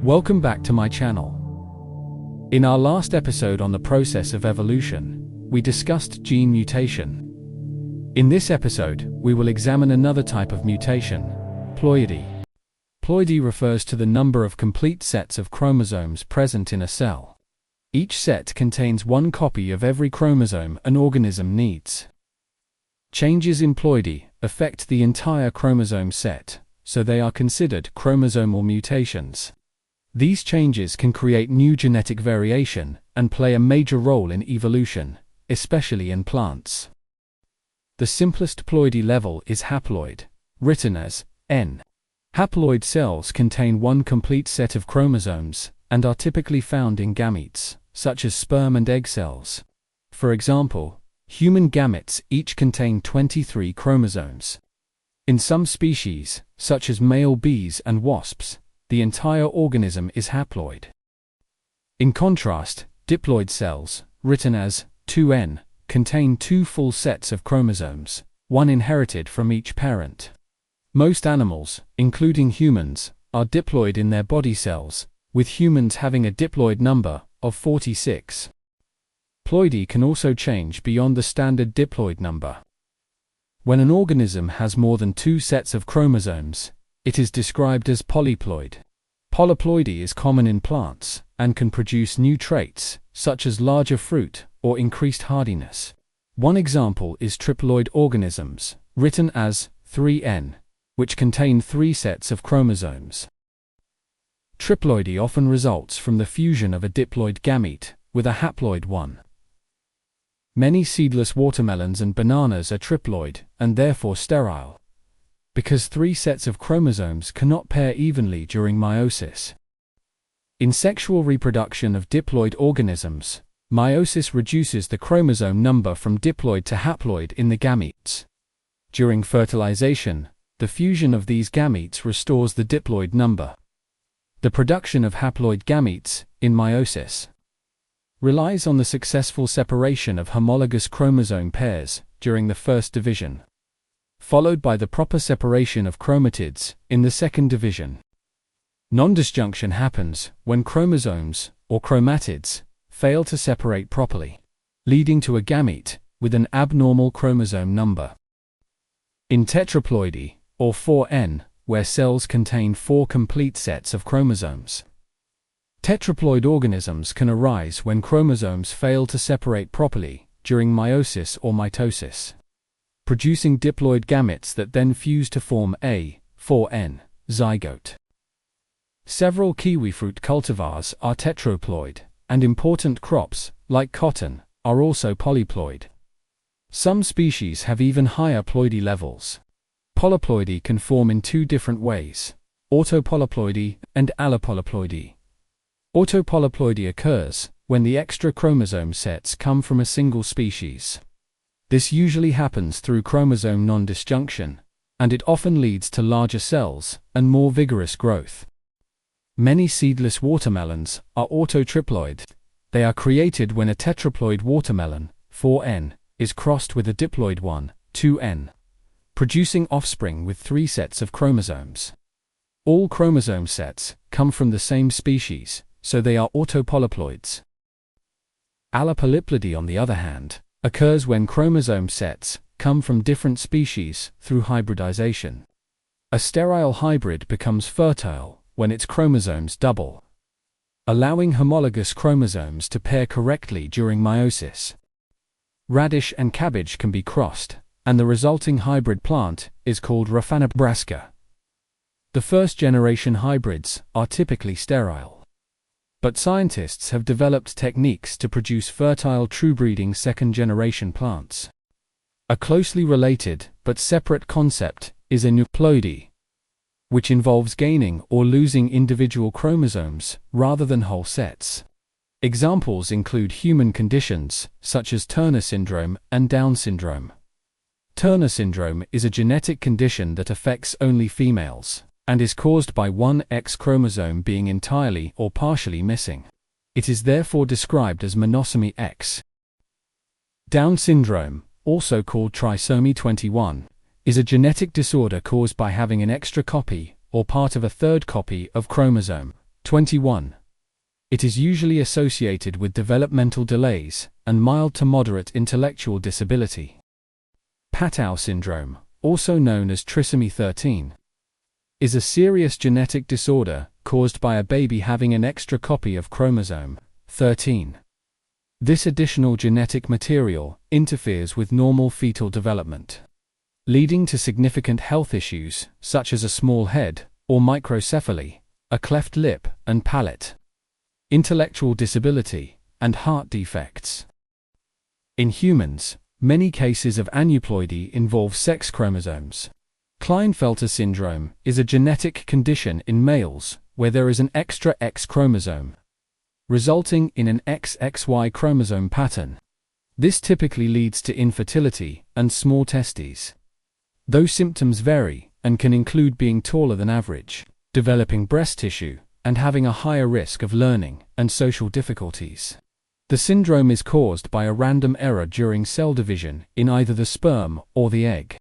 Welcome back to my channel. In our last episode on the process of evolution, we discussed gene mutation. In this episode, we will examine another type of mutation, ploidy. Ploidy refers to the number of complete sets of chromosomes present in a cell. Each set contains one copy of every chromosome an organism needs. Changes in ploidy affect the entire chromosome set, so they are considered chromosomal mutations. These changes can create new genetic variation and play a major role in evolution, especially in plants. The simplest ploidy level is haploid, written as N. Haploid cells contain one complete set of chromosomes and are typically found in gametes, such as sperm and egg cells. For example, human gametes each contain 23 chromosomes. In some species, such as male bees and wasps, the entire organism is haploid. In contrast, diploid cells, written as 2N, contain two full sets of chromosomes, one inherited from each parent. Most animals, including humans, are diploid in their body cells, with humans having a diploid number of 46. Ploidy can also change beyond the standard diploid number. When an organism has more than two sets of chromosomes, it is described as polyploid. Polyploidy is common in plants and can produce new traits, such as larger fruit or increased hardiness. One example is triploid organisms, written as 3N, which contain three sets of chromosomes. Triploidy often results from the fusion of a diploid gamete with a haploid one. Many seedless watermelons and bananas are triploid and therefore sterile, because three sets of chromosomes cannot pair evenly during meiosis. In sexual reproduction of diploid organisms, meiosis reduces the chromosome number from diploid to haploid in the gametes. During fertilization, the fusion of these gametes restores the diploid number. The production of haploid gametes, in meiosis, relies on the successful separation of homologous chromosome pairs during the first division, followed by the proper separation of chromatids in the second division. Non-disjunction happens when chromosomes, or chromatids, fail to separate properly, leading to a gamete with an abnormal chromosome number. In tetraploidy, or 4N, where cells contain four complete sets of chromosomes, tetraploid organisms can arise when chromosomes fail to separate properly during meiosis or mitosis, producing diploid gametes that then fuse to form a 4N zygote. Several kiwi fruit cultivars are tetraploid, and important crops, like cotton, are also polyploid. Some species have even higher ploidy levels. Polyploidy can form in two different ways: autopolyploidy and allopolyploidy. Autopolyploidy occurs when the extra chromosome sets come from a single species. This usually happens through chromosome non-disjunction, and it often leads to larger cells and more vigorous growth. Many seedless watermelons are autotriploid. They are created when a tetraploid watermelon, 4N, is crossed with a diploid one, 2N, producing offspring with three sets of chromosomes. All chromosome sets come from the same species, so they are autopolyploids. Allopolyploidy, on the other hand, occurs when chromosome sets come from different species through hybridization. A sterile hybrid becomes fertile when its chromosomes double, allowing homologous chromosomes to pair correctly during meiosis. Radish and cabbage can be crossed, and the resulting hybrid plant is called Raphanabrassica. The first-generation hybrids are typically sterile, but scientists have developed techniques to produce fertile true-breeding second-generation plants. A closely related but separate concept is aneuploidy, which involves gaining or losing individual chromosomes rather than whole sets. Examples include human conditions such as Turner syndrome and Down syndrome. Turner syndrome is a genetic condition that affects only females, and is caused by one X chromosome being entirely or partially missing. It is therefore described as monosomy X. Down syndrome, also called trisomy 21, is a genetic disorder caused by having an extra copy, or part of a third copy, of chromosome 21. It is usually associated with developmental delays and mild to moderate intellectual disability. Patau syndrome, also known as trisomy 13, is a serious genetic disorder caused by a baby having an extra copy of chromosome 13. This additional genetic material interferes with normal fetal development, leading to significant health issues such as a small head or microcephaly, a cleft lip and palate, intellectual disability, and heart defects. In humans, many cases of aneuploidy involve sex chromosomes. Klinefelter syndrome is a genetic condition in males where there is an extra X chromosome, resulting in an XXY chromosome pattern. This typically leads to infertility and small testes. Though symptoms vary and can include being taller than average, developing breast tissue, and having a higher risk of learning and social difficulties. The syndrome is caused by a random error during cell division in either the sperm or the egg.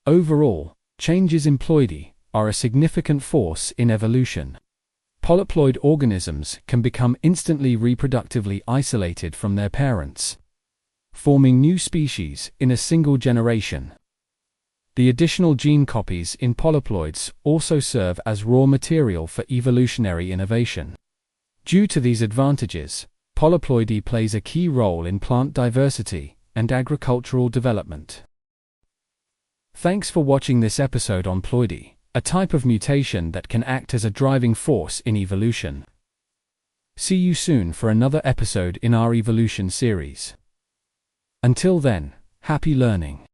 Overall, changes in ploidy are a significant force in evolution. Polyploid organisms can become instantly reproductively isolated from their parents, forming new species in a single generation. The additional gene copies in polyploids also serve as raw material for evolutionary innovation. Due to these advantages, polyploidy plays a key role in plant diversity and agricultural development. Thanks for watching this episode on ploidy, a type of mutation that can act as a driving force in evolution. See you soon for another episode in our evolution series. Until then, happy learning.